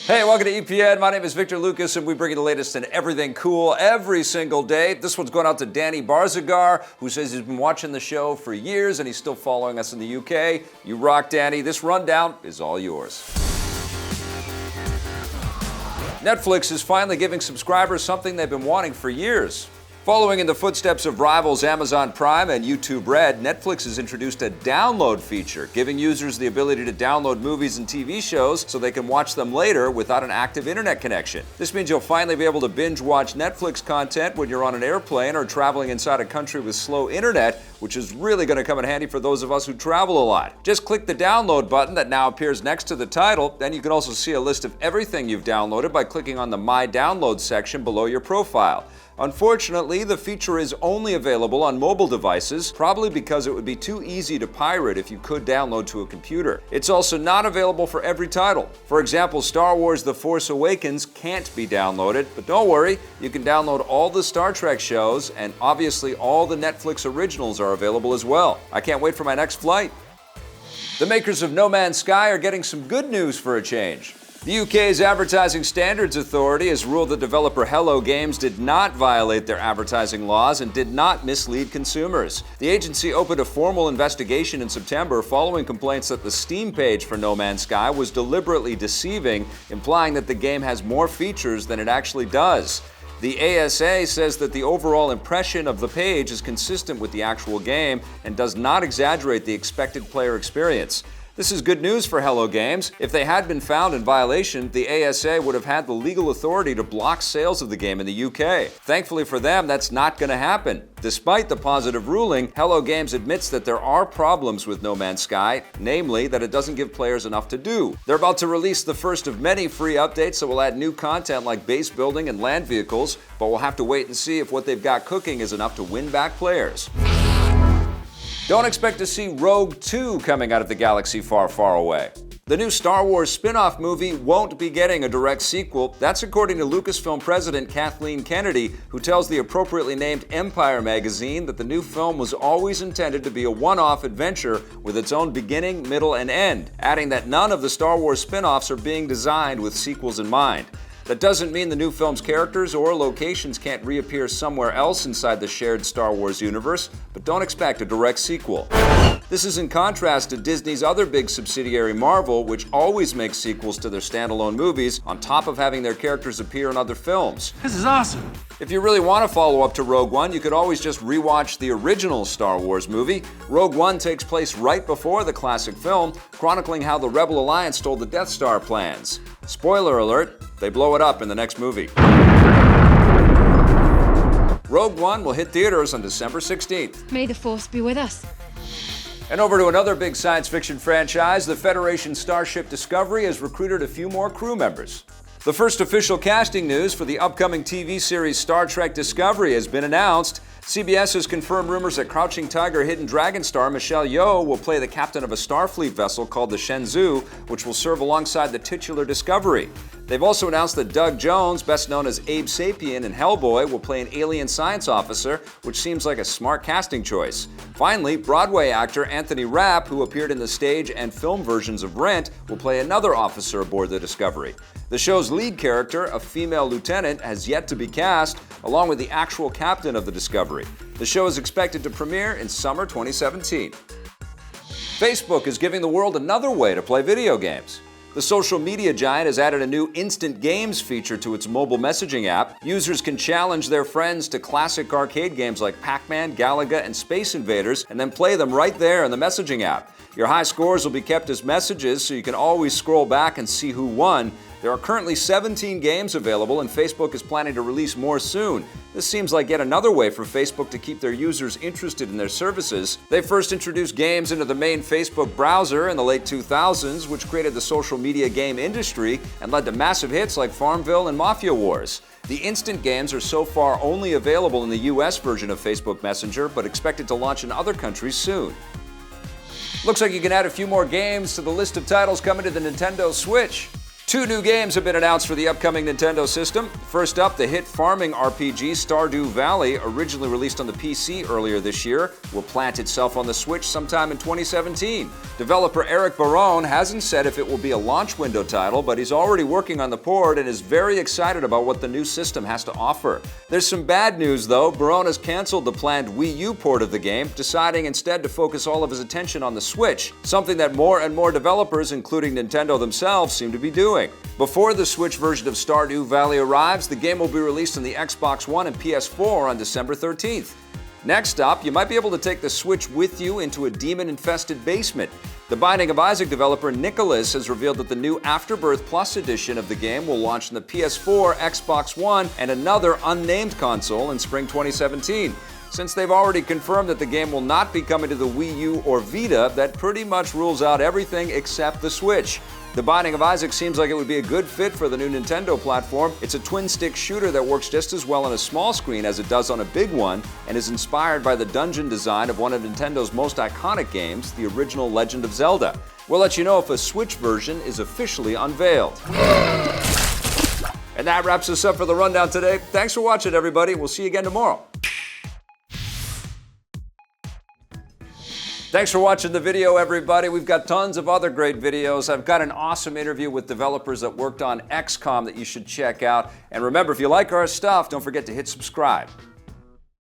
Hey, welcome to EPN. My name is Victor Lucas, and we bring you the latest in everything cool every single day. This one's going out to Danny Barzagar, who says he's been watching the show for years and he's still following us in the UK. You rock, Danny. This rundown is all yours. Netflix is finally giving subscribers something they've been wanting for years. Following in the footsteps of rivals Amazon Prime and YouTube Red, Netflix has introduced a download feature, giving users the ability to download movies and TV shows so they can watch them later without an active internet connection. This means you'll finally be able to binge watch Netflix content when you're on an airplane or traveling inside a country with slow internet, which is really going to come in handy for those of us who travel a lot. Just click the download button that now appears next to the title, then you can also see a list of everything you've downloaded by clicking on the My Downloads section below your profile. Unfortunately, the feature is only available on mobile devices, probably because it would be too easy to pirate if you could download to a computer. It's also not available for every title. For example, Star Wars The Force Awakens can't be downloaded, but don't worry, you can download all the Star Trek shows, and obviously all the Netflix originals are available as well. I can't wait for my next flight. The makers of No Man's Sky are getting some good news for a change. The UK's Advertising Standards Authority has ruled that developer Hello Games did not violate their advertising laws and did not mislead consumers. The agency opened a formal investigation in September following complaints that the Steam page for No Man's Sky was deliberately deceiving, implying that the game has more features than it actually does. The ASA says that the overall impression of the page is consistent with the actual game and does not exaggerate the expected player experience. This is good news for Hello Games. If they had been found in violation, the ASA would have had the legal authority to block sales of the game in the UK. Thankfully for them, that's not going to happen. Despite the positive ruling, Hello Games admits that there are problems with No Man's Sky, namely that it doesn't give players enough to do. They're about to release the first of many free updates that will add new content like base building and land vehicles, but we'll have to wait and see if what they've got cooking is enough to win back players. Don't expect to see Rogue 2 coming out of the galaxy far, far away. The new Star Wars spin-off movie won't be getting a direct sequel. That's according to Lucasfilm president Kathleen Kennedy, who tells the appropriately named Empire magazine that the new film was always intended to be a one-off adventure with its own beginning, middle, and end, adding that none of the Star Wars spin-offs are being designed with sequels in mind. That doesn't mean the new film's characters or locations can't reappear somewhere else inside the shared Star Wars universe, but don't expect a direct sequel. This is in contrast to Disney's other big subsidiary Marvel, which always makes sequels to their standalone movies on top of having their characters appear in other films. This is awesome! If you really want to follow up to Rogue One, you could always just rewatch the original Star Wars movie. Rogue One takes place right before the classic film, chronicling how the Rebel Alliance stole the Death Star plans. Spoiler alert, they blow it up in the next movie. Rogue One will hit theaters on December 16th. May the Force be with us. And over to another big science fiction franchise, the Federation Starship Discovery has recruited a few more crew members. The first official casting news for the upcoming TV series Star Trek Discovery has been announced. CBS has confirmed rumors that Crouching Tiger, Hidden Dragon star Michelle Yeoh will play the captain of a Starfleet vessel called the Shenzhou, which will serve alongside the titular Discovery. They've also announced that Doug Jones, best known as Abe Sapien in Hellboy, will play an alien science officer, which seems like a smart casting choice. Finally, Broadway actor Anthony Rapp, who appeared in the stage and film versions of Rent, will play another officer aboard the Discovery. The show's lead character, a female lieutenant, has yet to be cast, along with the actual captain of the Discovery. The show is expected to premiere in summer 2017. Facebook is giving the world another way to play video games. The social media giant has added a new Instant Games feature to its mobile messaging app. Users can challenge their friends to classic arcade games like Pac-Man, Galaga, and Space Invaders, and then play them right there in the messaging app. Your high scores will be kept as messages, so you can always scroll back and see who won. There are currently 17 games available, and Facebook is planning to release more soon. This seems like yet another way for Facebook to keep their users interested in their services. They first introduced games into the main Facebook browser in the late 2000s, which created the social media game industry and led to massive hits like Farmville and Mafia Wars. The instant games are so far only available in the US version of Facebook Messenger, but expected to launch in other countries soon. Looks like you can add a few more games to the list of titles coming to the Nintendo Switch. Two new games have been announced for the upcoming Nintendo system. First up, the hit farming RPG Stardew Valley, originally released on the PC earlier this year, will plant itself on the Switch sometime in 2017. Developer Eric Barone hasn't said if it will be a launch window title, but he's already working on the port and is very excited about what the new system has to offer. There's some bad news though. Barone has canceled the planned Wii U port of the game, deciding instead to focus all of his attention on the Switch, something that more and more developers, including Nintendo themselves, seem to be doing. Before the Switch version of Stardew Valley arrives, the game will be released on the Xbox One and PS4 on December 13th. Next up, you might be able to take the Switch with you into a demon-infested basement. The Binding of Isaac developer Nicalis has revealed that the new Afterbirth Plus edition of the game will launch on the PS4, Xbox One, and another unnamed console in spring 2017. Since they've already confirmed that the game will not be coming to the Wii U or Vita, that pretty much rules out everything except the Switch. The Binding of Isaac seems like it would be a good fit for the new Nintendo platform. It's a twin-stick shooter that works just as well on a small screen as it does on a big one, and is inspired by the dungeon design of one of Nintendo's most iconic games, the original Legend of Zelda. We'll let you know if a Switch version is officially unveiled. And that wraps us up for the Rundown today. Thanks for watching, everybody. We'll see you again tomorrow. Thanks for watching the video, everybody. We've got tons of other great videos. I've got an awesome interview with developers that worked on XCOM that you should check out. And remember, if you like our stuff, don't forget to hit subscribe.